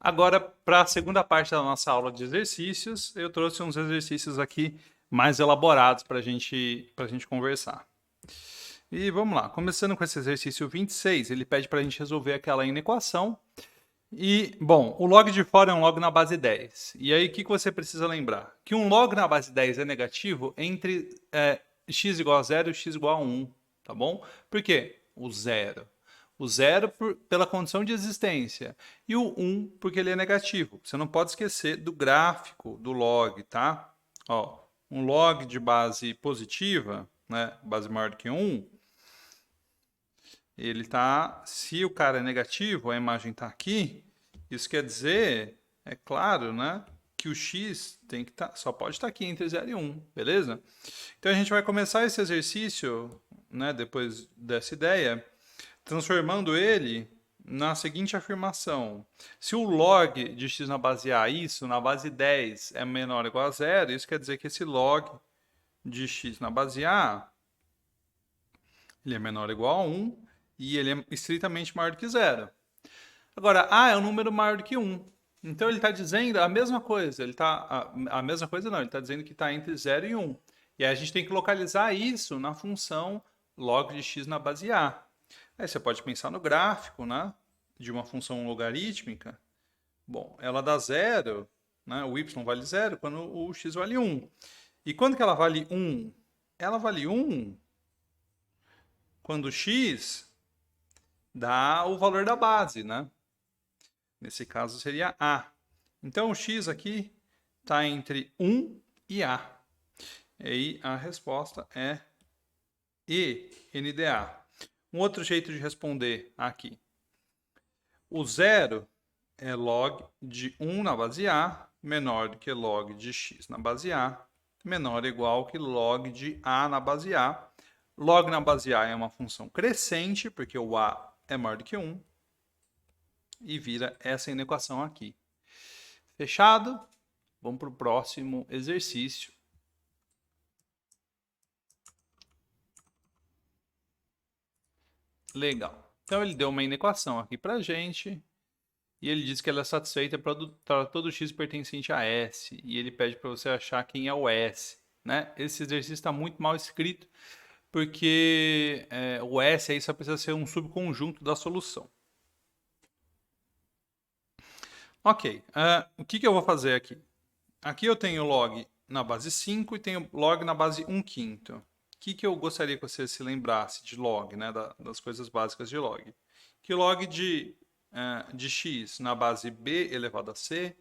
Agora, para a segunda parte da nossa aula de exercícios, eu trouxe uns exercícios aqui mais elaborados para a gente conversar. E vamos lá, começando com esse exercício 26, ele pede para a gente resolver aquela inequação. E, bom, o log de fora é um log na base 10. E aí, o que você precisa lembrar? Que um log na base 10 é negativo entre x igual a 0 e x igual a 1, tá bom? Por quê? O 0. O 0 pela condição de existência e o 1 porque ele é negativo. Você não pode esquecer do gráfico do log, tá? Ó, um log de base positiva, né, base maior do que 1, ele tá, se o cara é negativo, a imagem está aqui, isso quer dizer, é claro, né, que o x tem que só pode estar aqui entre 0 e 1, beleza? Então a gente vai começar esse exercício, né, depois dessa ideia, transformando ele na seguinte afirmação. Se o log de x na base A, isso na base 10 é menor ou igual a 0, isso quer dizer que esse log de x na base A, ele é menor ou igual a 1, e ele é estritamente maior do que 0. Agora, A é um número maior do que 1. Então ele está dizendo a mesma coisa. Ele tá, a mesma coisa não, ele está dizendo que está entre 0 e 1. E aí a gente tem que localizar isso na função log de x na base A. Aí você pode pensar no gráfico, né, de uma função logarítmica. Bom, ela dá 0, né, o y vale 0 quando o x vale 1. E quando que ela vale 1? Ela vale 1 quando o x dá o valor da base, né? Nesse caso seria A. Então o x aqui está entre 1 e A. E aí a resposta é E, NDA. Um outro jeito de responder aqui. O 0 é log de 1 na base A, menor do que log de x na base A, menor ou igual que log de A na base A. Log na base A é uma função crescente, porque o A é maior do que 1, e vira essa inequação aqui. Fechado? Vamos para o próximo exercício. Legal. Então ele deu uma inequação aqui para a gente e ele diz que ela é satisfeita para todo x pertencente a S e ele pede para você achar quem é o S, né? Esse exercício está muito mal escrito porque o S aí só precisa ser um subconjunto da solução. Ok, o que eu vou fazer aqui? Aqui eu tenho log na base 5 e tenho log na base 1/5. O que eu gostaria que você se lembrasse de log, né, das coisas básicas de log? Que log de x na base b elevado a c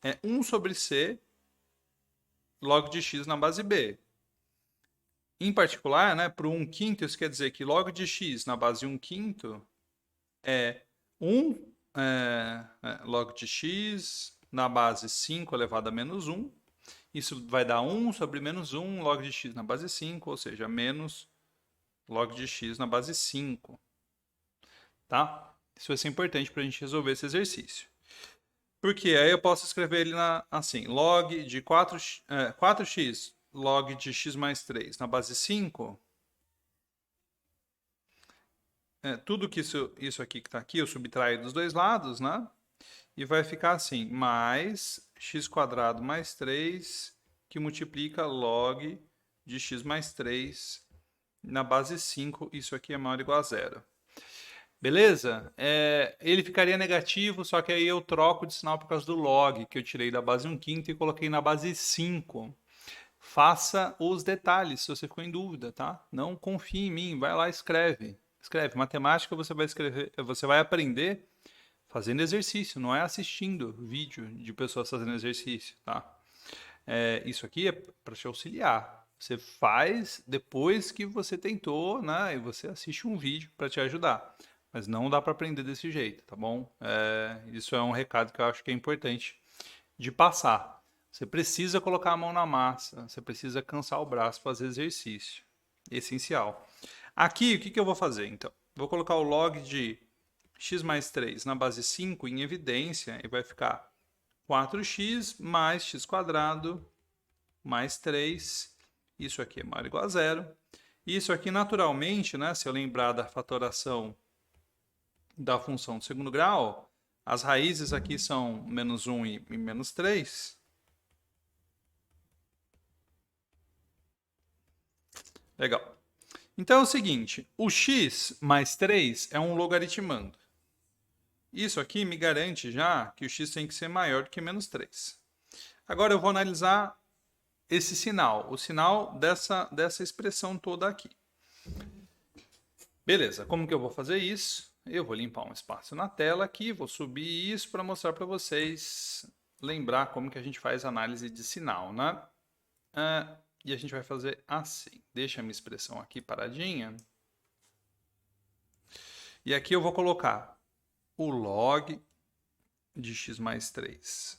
é 1 sobre c log de x na base b. Em particular, né, para o 1/5, isso quer dizer que log de x na base 1/5 é 1 log de x na base 5 elevado a menos 1. Isso vai dar 1 sobre menos 1 log de x na base 5, ou seja, menos log de x na base 5. Tá? Isso vai ser importante para a gente resolver esse exercício. Porque aí eu posso escrever ele assim, log de 4x log de x mais 3 na base 5. Tudo que isso aqui que está aqui, eu subtraio dos dois lados, né? E vai ficar assim, mais x² mais 3, que multiplica log de x mais 3 na base 5, isso aqui é maior ou igual a 0. Beleza? Ele ficaria negativo, só que aí eu troco de sinal por causa do log, que eu tirei da base 1/5 e coloquei na base 5. Faça os detalhes, se você ficou em dúvida, tá? Não confie em mim, vai lá e escreve. Escreve. Matemática você vai escrever, você vai aprender fazendo exercício, não é assistindo vídeo de pessoas fazendo exercício, tá? Isso aqui é para te auxiliar. Você faz depois que você tentou, né? E você assiste um vídeo para te ajudar. Mas não dá para aprender desse jeito, tá bom? Isso é um recado que eu acho que é importante de passar. Você precisa colocar a mão na massa, você precisa cansar o braço para fazer exercício. Essencial. Aqui, o que eu vou fazer, então? Vou colocar o log de x mais 3 na base 5 em evidência e vai ficar 4x mais x² mais 3. Isso aqui é maior ou igual a 0. Isso aqui, naturalmente, né, se eu lembrar da fatoração da função de segundo grau, As raízes aqui são menos 1 e menos 3. Legal. Então é o seguinte, o x mais 3 é um logaritmando. Isso aqui me garante já que o x tem que ser maior do que menos 3. Agora eu vou analisar esse sinal, o sinal dessa expressão toda aqui. Beleza, como que eu vou fazer isso? Eu vou limpar um espaço na tela aqui, vou subir isso para mostrar para vocês, lembrar como que a gente faz análise de sinal, né? E a gente vai fazer assim. Deixa a minha expressão aqui paradinha. E aqui eu vou colocar o log de x mais 3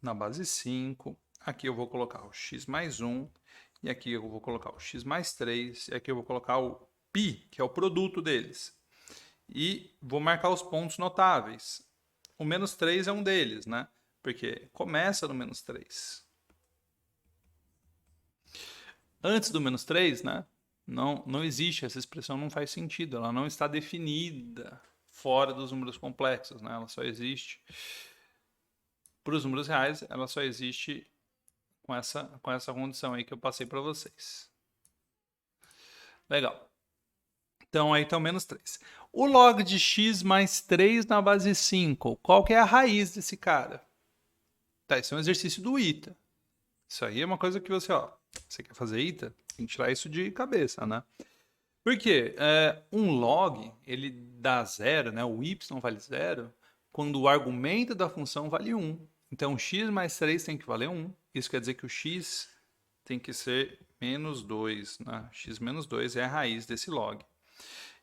na base 5. Aqui eu vou colocar o x mais 1. E aqui eu vou colocar o x mais 3. E aqui eu vou colocar o π, que é o produto deles. E vou marcar os pontos notáveis. O menos 3 é um deles, né? Porque começa no menos 3. Antes do menos 3, né? Não existe, essa expressão não faz sentido. Ela não está definida fora dos números complexos, né? Ela só existe... Para os números reais, ela só existe com essa condição aí que eu passei para vocês. Legal. Então, aí está o menos 3. O log de x mais 3 na base 5, qual que é a raiz desse cara? Tá, isso é um exercício do ITA. Isso aí é uma coisa que você quer fazer ITA, tem que tirar isso de cabeça, né? Por quê? Um log, ele dá zero, né? O y vale zero, quando o argumento da função vale 1. Então, x mais 3 tem que valer 1. Isso quer dizer que o x tem que ser menos 2, né? X menos 2 é a raiz desse log.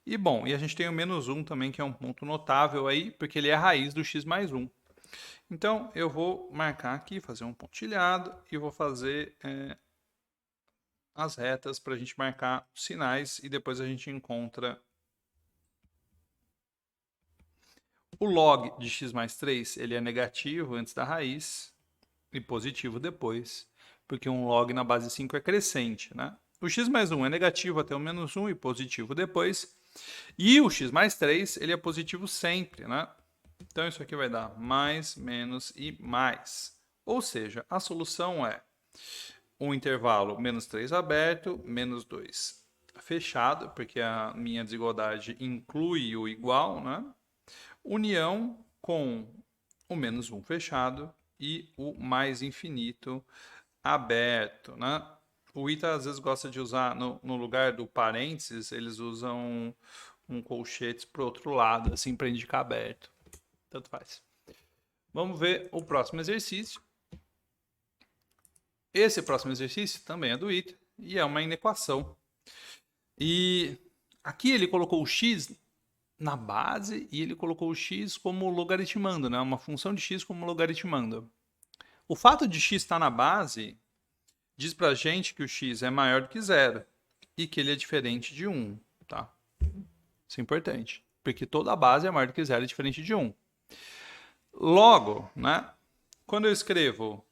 E bom, e a gente tem o menos 1 também, que é um ponto notável aí, porque ele é a raiz do x mais 1. Então, eu vou marcar aqui, fazer um pontilhado, e vou fazer as retas para a gente marcar os sinais, e depois a gente encontra o log de x mais 3, ele é negativo antes da raiz, e positivo depois, porque um log na base 5 é crescente, né? O x mais 1 é negativo até o menos 1 e positivo depois. E o x mais 3, ele é positivo sempre, né? Então, isso aqui vai dar mais, menos e mais. Ou seja, a solução é um intervalo menos 3 aberto, menos 2 fechado, porque a minha desigualdade inclui o igual, né? União com o menos 1 fechado e o mais infinito aberto, né? O ITA às vezes gosta de usar, no lugar do parênteses, eles usam um colchete para o outro lado, assim, para indicar aberto. Tanto faz. Vamos ver o próximo exercício. Esse próximo exercício também é do ITA e é uma inequação. E aqui ele colocou o x na base e ele colocou o x como logaritmando, né? Uma função de x como logaritmando. O fato de x estar na base diz pra gente que o x é maior do que zero e que ele é diferente de 1, tá? Isso é importante, porque toda a base é maior do que zero e diferente de 1. Logo, né, quando eu escrevo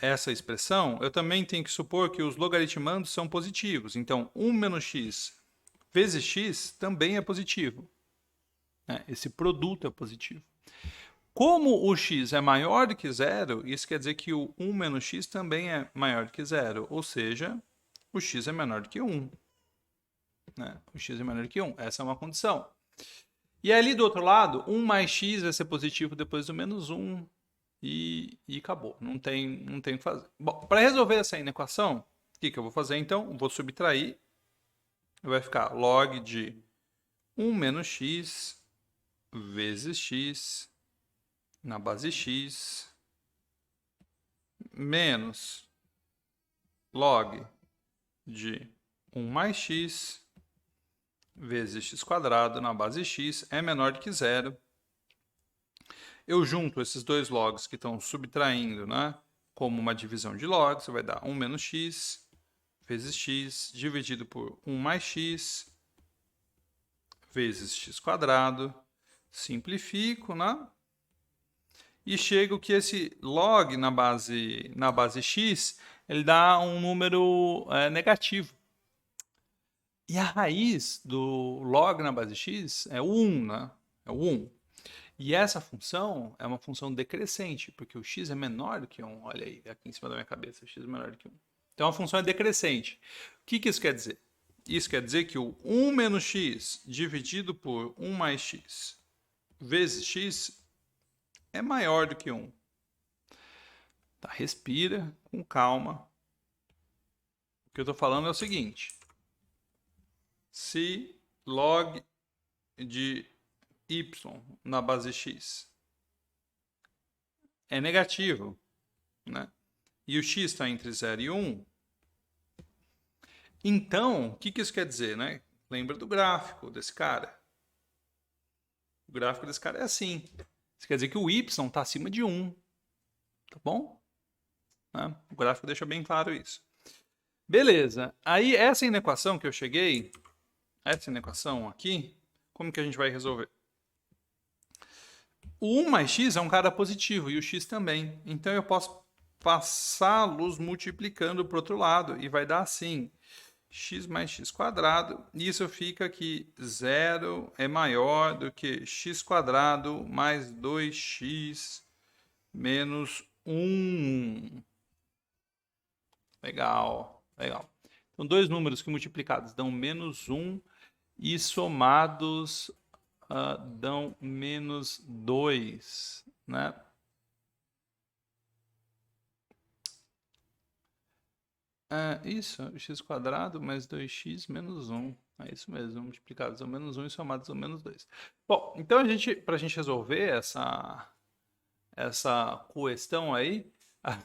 essa expressão, eu também tenho que supor que os logaritmandos são positivos. Então, 1 menos x vezes x também é positivo. Né? Esse produto é positivo. Como o x é maior do que zero, isso quer dizer que o 1 menos x também é maior do que zero. Ou seja, o x é menor do que 1. Né? O x é menor do que 1. Essa é uma condição. E ali do outro lado, 1 mais x vai ser positivo depois do menos 1. E acabou. Não tem o que fazer. Bom, para resolver essa inequação, o que eu vou fazer então? Vou subtrair. Vai ficar log de 1 menos x vezes x na base x menos log de 1 mais x vezes x quadrado na base x é menor do que zero. Eu junto esses dois logs que estão subtraindo, né, como uma divisão de logs, vai dar 1 menos x vezes x dividido por 1 mais x vezes x quadrado. Simplifico, né? E chego que esse log na base x, ele dá um número negativo. E a raiz do log na base x é o 1, né? É o 1. E essa função é uma função decrescente, porque o x é menor do que 1. Olha aí, aqui em cima da minha cabeça, o x é menor do que 1. Então a função é decrescente. O que isso quer dizer? Isso quer dizer que o 1 menos x dividido por 1 mais x vezes x é maior do que 1. Tá, respira com calma. O que eu estou falando é o seguinte. Se log de y na base x é negativo, né? E o x está entre 0 e 1, então, o que isso quer dizer, né? Lembra do gráfico desse cara. O gráfico desse cara é assim. Isso quer dizer que o y está acima de 1. Tá bom? Né? O gráfico deixa bem claro isso. Beleza. Aí, essa inequação que eu cheguei, essa inequação aqui, como que a gente vai resolver? O 1 mais x é um cara positivo e o x também. Então, eu posso passá-los multiplicando para o outro lado e vai dar assim. X mais x quadrado, isso fica que 0 é maior do que x quadrado mais 2x menos 1. Legal, legal. Então, dois números que multiplicados dão menos 1 e somados dão menos 2, né? Isso, x quadrado mais 2x menos 1. É isso mesmo, multiplicados ao menos 1 e somados ao menos 2. Bom, então para a gente resolver essa questão aí, a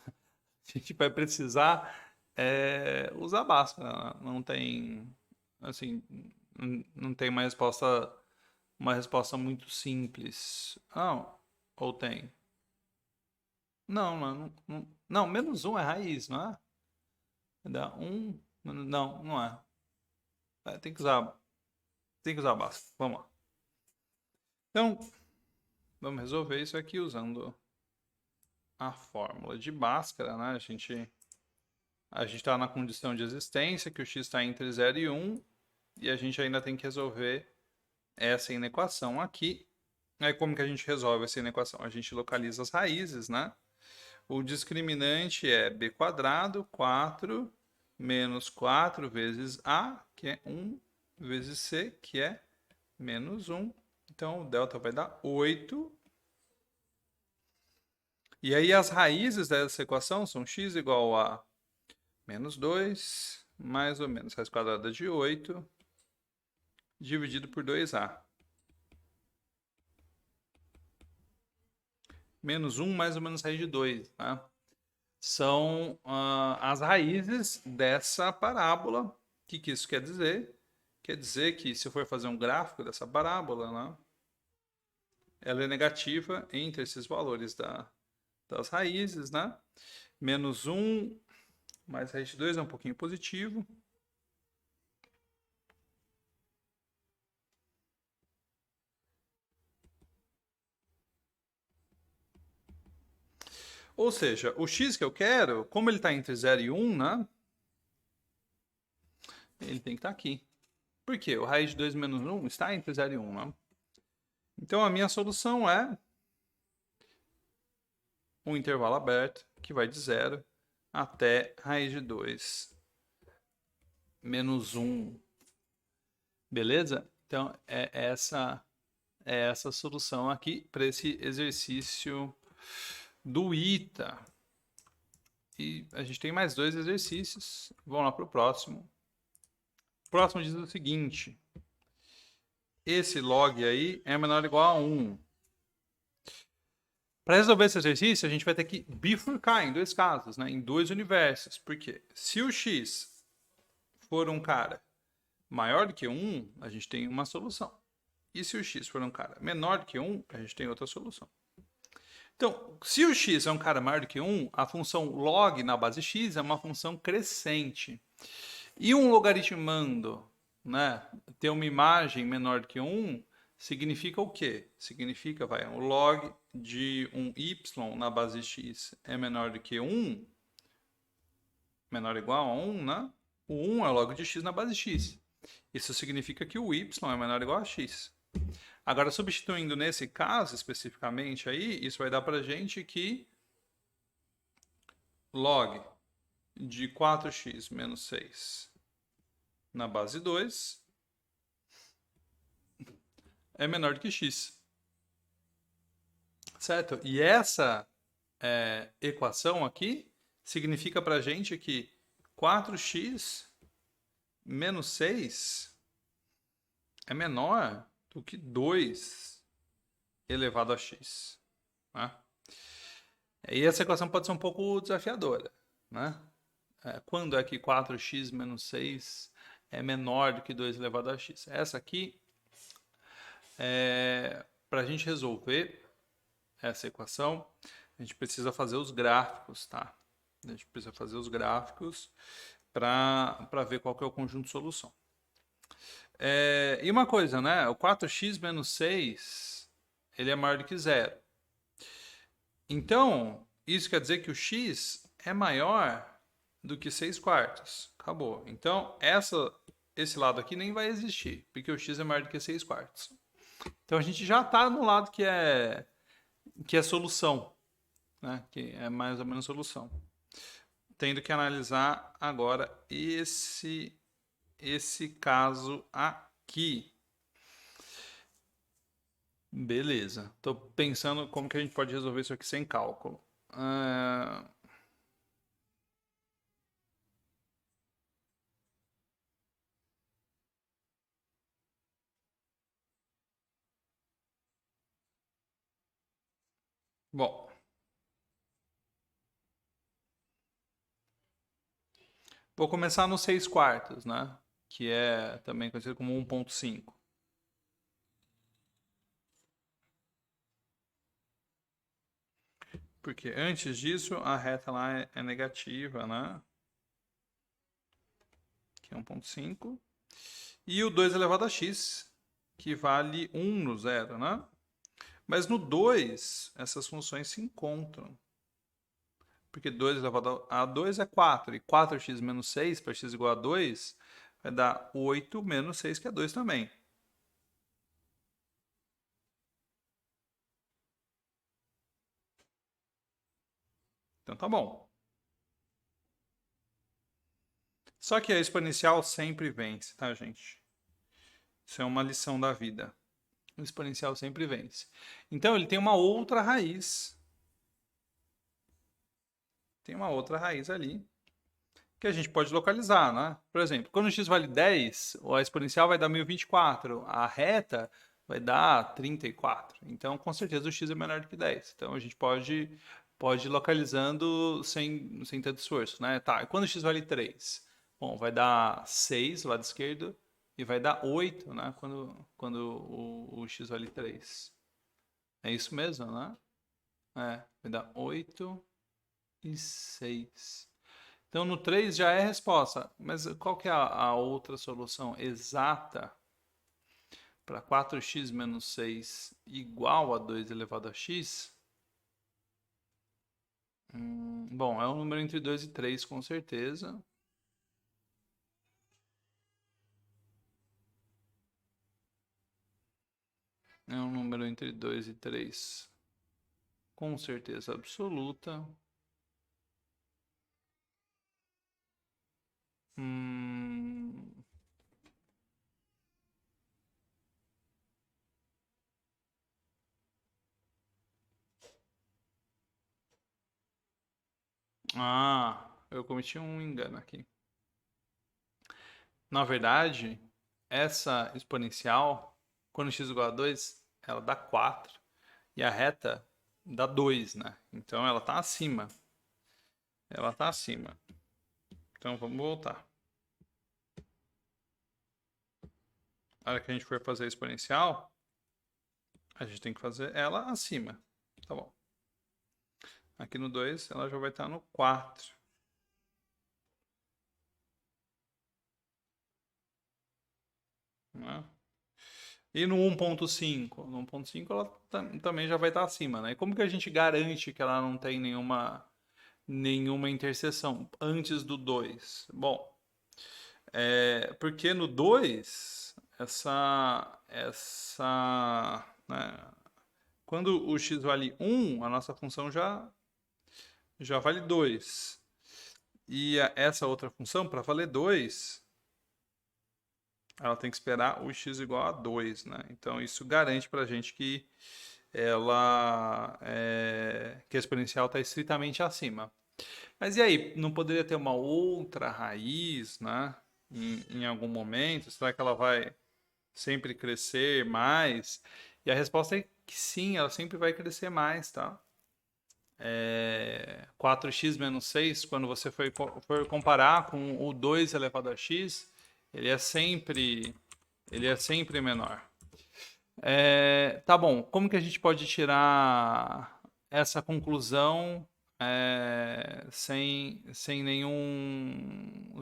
gente vai precisar usar Bhaskara. Não tem, assim, não tem uma resposta muito simples. Não, ou tem? Não, menos 1 é raiz, não é? Dá 1, não é. Tem que usar Bhaskara. Vamos lá. Então, vamos resolver isso aqui usando a fórmula de Bhaskara, né? A gente está na condição de existência, que o x está entre 0 e 1, e a gente ainda tem que resolver essa inequação aqui. Aí como que a gente resolve essa inequação? A gente localiza as raízes, né? O discriminante é b quadrado, 4, menos 4 vezes a, que é 1, vezes c, que é menos 1. Então, o delta vai dar 8. E aí, as raízes dessa equação são x igual a menos 2, mais ou menos raiz quadrada de 8, dividido por 2a. Menos 1 mais ou menos raiz de 2, né? São as raízes dessa parábola. O que isso quer dizer? Quer dizer que se eu for fazer um gráfico dessa parábola, né, ela é negativa entre esses valores das raízes, né? Menos 1 mais raiz de 2 é um pouquinho positivo. Ou seja, o x que eu quero, como ele está entre 0 e 1, né? Ele tem que estar aqui. Por quê? O raiz de 2 menos 1 está entre 0 e 1, né? Então, a minha solução é um intervalo aberto, que vai de 0 até raiz de 2 menos 1. Beleza? Então, é essa solução aqui para esse exercício do ITA. E a gente tem mais 2 exercícios. Vamos lá para o próximo. O próximo diz o seguinte. Esse log aí é menor ou igual a 1. Para resolver esse exercício, a gente vai ter que bifurcar em dois casos, né? Em dois universos. Por quê? Se o x for um cara maior do que 1, a gente tem uma solução. E se o x for um cara menor do que 1, a gente tem outra solução. Então, se o x é um cara maior do que 1, a função log na base x é uma função crescente. E um logaritmando, né, ter uma imagem menor do que 1, significa o quê? Significa, o log de um y na base x é menor do que 1, menor ou igual a 1, né? O 1 é o log de x na base x. Isso significa que o y é menor ou igual a x. Agora, substituindo nesse caso especificamente aí, isso vai dar pra gente que log de 4x menos 6 na base 2 é menor do que x. Certo? E essa equação aqui significa pra gente que 4x menos 6 é menor do que 2 elevado a x. Né? E essa equação pode ser um pouco desafiadora. Né? Quando é que 4x menos 6 é menor do que 2 elevado a x? Essa aqui, para a gente resolver essa equação, a gente precisa fazer os gráficos, tá? A gente precisa fazer os gráficos para ver qual que é o conjunto de solução. E uma coisa, né? O 4x menos 6, ele é maior do que zero. Então, isso quer dizer que o x é maior do que 6 quartos. Acabou. Então, esse lado aqui nem vai existir, porque o x é maior do que 6 quartos. Então, a gente já está no lado que é solução, né? Que é mais ou menos solução. Tendo que analisar agora esse caso aqui. Beleza. Estou pensando como que a gente pode resolver isso aqui sem cálculo. Bom, vou começar no 6 quartos, né? Que é também conhecido como 1,5. Porque antes disso a reta lá é negativa, né? Que é 1,5. E o 2 elevado a x, que vale 1 no zero, né? Mas no 2, essas funções se encontram. Porque 2 elevado a 2 é 4. E 4x menos 6 para x igual a 2 vai dar 8 menos 6, que é 2 também. Então tá bom. Só que a exponencial sempre vence, tá, gente? Isso é uma lição da vida. O exponencial sempre vence. Então ele tem uma outra raiz. Tem uma outra raiz ali que a gente pode localizar, né? Por exemplo, quando x vale 10, a exponencial vai dar 1024, a reta vai dar 34. Então, com certeza, o x é menor do que 10. Então, a gente pode ir localizando sem tanto esforço, né? Tá, e quando x vale 3? Bom, vai dar 6 do lado esquerdo e vai dar 8, né? Quando o x vale 3. É isso mesmo, né? Vai dar 8 e 6. Então no 3 já é a resposta. Mas qual que é a outra solução exata para 4x menos 6 igual a 2 elevado a x? Bom, é um número entre 2 e 3 com certeza. É um número entre 2 e 3 com certeza absoluta. Hum... Ah, eu cometi um engano aqui. Na verdade, essa exponencial, quando x igual a 2, ela dá 4. E a reta dá 2, né? Então ela está acima. Ela está acima. Então vamos voltar. Na hora que a gente for fazer a exponencial, a gente tem que fazer ela acima. Tá bom. Aqui no 2, ela já vai estar no 4. Né? E no 1.5? No 1.5 ela também já vai estar acima, né? E como que a gente garante que ela não tem nenhuma interseção antes do 2? Bom, porque no 2 né, quando o x vale 1, a nossa função já vale 2. E essa outra função, para valer 2, ela tem que esperar o x igual a 2, né? Então isso garante para a gente que que a exponencial está estritamente acima. Mas e aí, não poderia ter uma outra raiz, né? Em algum momento? Será que ela vai sempre crescer mais? E a resposta é que sim, ela sempre vai crescer mais, tá? 4x menos 6, quando você for comparar com o 2 elevado a x, ele é sempre menor. Tá bom, como que a gente pode tirar essa conclusão sem nenhum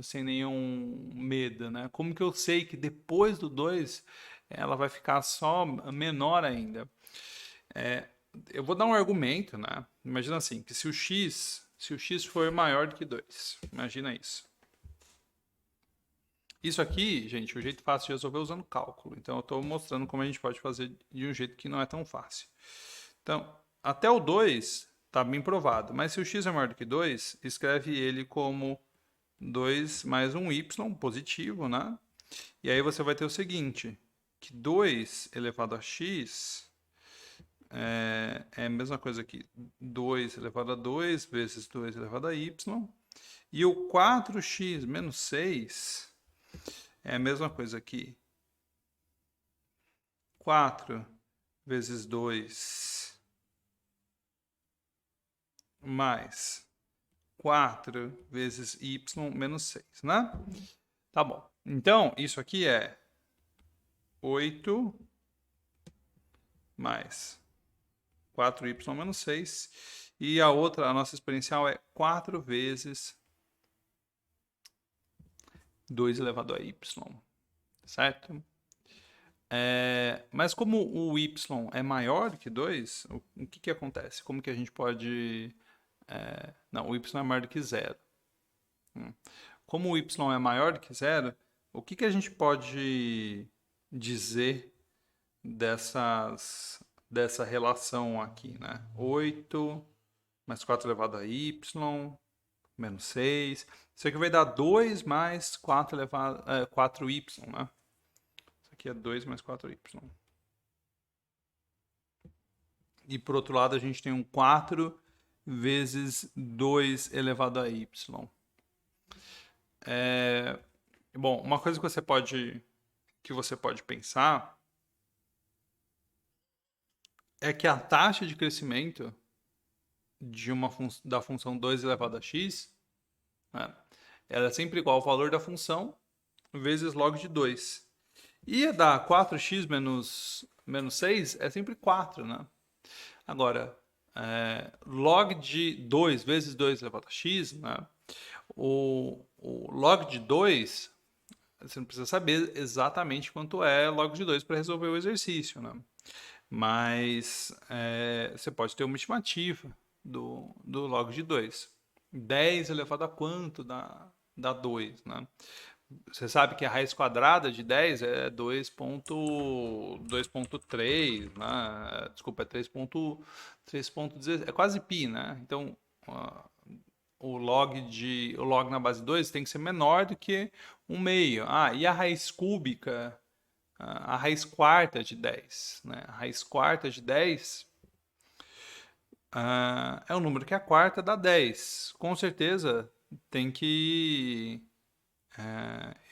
medo, né? Como que eu sei que depois do 2 ela vai ficar só menor ainda? Eu vou dar um argumento, né? Imagina assim, que se o x for maior do que 2, imagina isso. Isso aqui, gente, é um jeito fácil de resolver usando cálculo. Então, eu estou mostrando como a gente pode fazer de um jeito que não é tão fácil. Então, até o 2 está bem provado. Mas se o x é maior do que 2, escreve ele como 2 mais um y positivo, né? E aí você vai ter o seguinte, que 2 elevado a x é a mesma coisa aqui. 2 elevado a 2 vezes 2 elevado a y. E o 4x menos 6 é a mesma coisa aqui. 4 vezes 2 mais 4 vezes y menos 6, né? Tá bom. Então, isso aqui é 8 mais 4y menos 6. E a outra, a nossa exponencial é 4 vezes 2 elevado a y, certo? Mas como o y é maior que 2, o que acontece? Como que a gente pode... não, o y é maior do que 0. Como o y é maior do que 0, o que a gente pode dizer dessa relação aqui, né? 8 mais 4 elevado a y menos 6. Isso aqui vai dar 2 mais 4y, né? Isso aqui é 2 mais 4y. E por outro lado, a gente tem um 4 vezes 2 elevado a y. Bom, uma coisa que você pode pensar é que a taxa de crescimento da função 2 elevado a x, né, ela é sempre igual ao valor da função vezes log de 2. E a da 4x menos 6 é sempre 4, né? Agora, log de 2 vezes 2 elevado a x, né? O log de 2, você não precisa saber exatamente quanto é log de 2 para resolver o exercício, né? Mas você pode ter uma estimativa do log de 2. 10 elevado a quanto dá 2, né? Você sabe que a raiz quadrada de 10 é 2.3, né? Desculpa, é 3.16, é quase π, né? Então, o log na base 2 tem que ser menor do que 1/2. E a raiz cúbica, a raiz quarta de 10, né? A raiz quarta de 10 é um número que a quarta dá 10. Com certeza tem que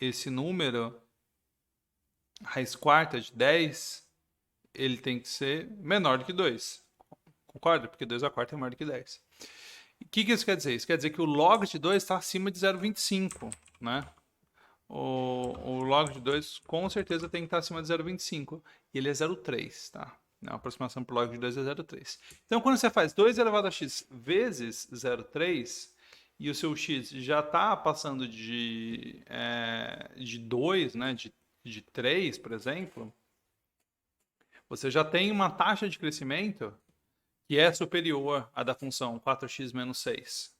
esse número, raiz quarta de 10, ele tem que ser menor do que 2. Concorda? Porque 2 a quarta é maior do que 10. O que isso quer dizer? Isso quer dizer que o log de 2 está acima de 0,25, né? O log de 2 com certeza tem que estar acima de 0,25. E ele é 0,3, tá? A aproximação para o log de 2 é 0,3. Então, quando você faz 2 elevado a x vezes 0,3, e o seu x já está passando de 2, né, de 3, por exemplo, você já tem uma taxa de crescimento que é superior à da função 4x menos 6.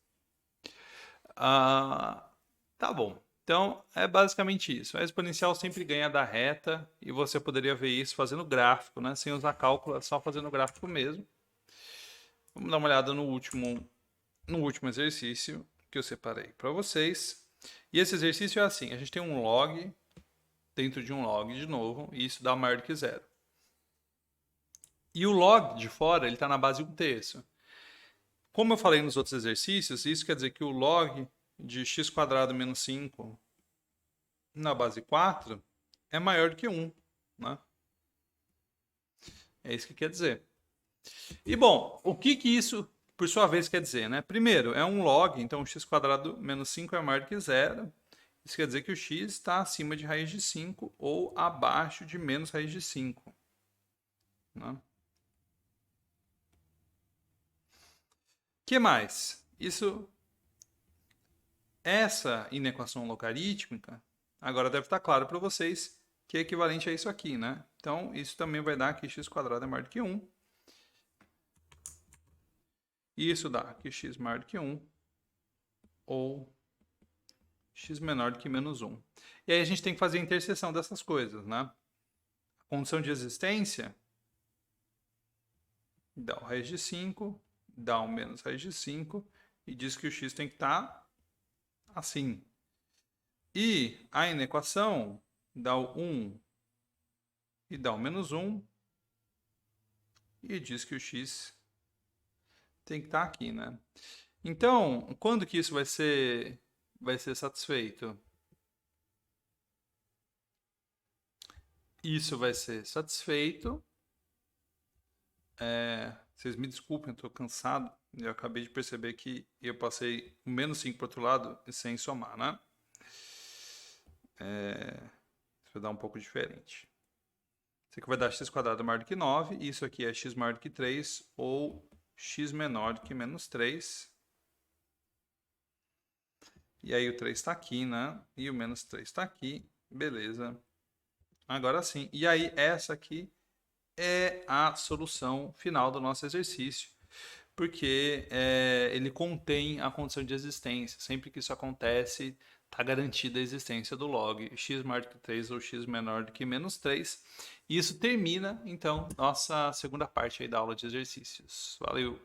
Tá bom. Então, é basicamente isso. A exponencial sempre ganha da reta e você poderia ver isso fazendo gráfico, né? Sem usar cálculo, é só fazendo gráfico mesmo. Vamos dar uma olhada no último exercício que eu separei para vocês. E esse exercício é assim, a gente tem um log dentro de um log de novo, e isso dá maior do que zero. E o log de fora, ele está na base 1/3. Como eu falei nos outros exercícios, isso quer dizer que o log de x² menos 5 na base 4 é maior do que 1, né? É isso que quer dizer. E bom, o que isso, por sua vez, quer dizer, né? Primeiro, é um log, então x² menos 5 é maior do que zero. Isso quer dizer que o x está acima de raiz de 5 ou abaixo de menos raiz de 5. Né? Que mais? Essa inequação logarítmica, agora deve estar claro para vocês que é equivalente a isso aqui, né? Então, isso também vai dar que x² é maior do que 1. E isso dá que x maior do que 1 ou x menor do que menos 1. E aí a gente tem que fazer a interseção dessas coisas, né? A condição de existência dá o raiz de 5, dá o menos raiz de 5 e diz que o x tem que estar assim. E a inequação dá o 1 e dá o menos 1 e diz que o x tem que estar aqui, né? Então, quando que isso vai ser satisfeito? Isso vai ser satisfeito. Vocês me desculpem, eu estou cansado. Eu acabei de perceber que eu passei o menos 5 para o outro lado sem somar, né? Isso vai dar um pouco diferente. Isso aqui vai dar x² maior do que 9. Isso aqui é x maior do que 3 ou x menor do que menos 3. E aí o 3 está aqui, né? E o menos 3 está aqui. Beleza. Agora sim. E aí essa aqui é a solução final do nosso exercício, porque ele contém a condição de existência. Sempre que isso acontece, está garantida a existência do log x maior do que 3 ou x menor do que menos 3. E isso termina, então, nossa segunda parte aí da aula de exercícios. Valeu!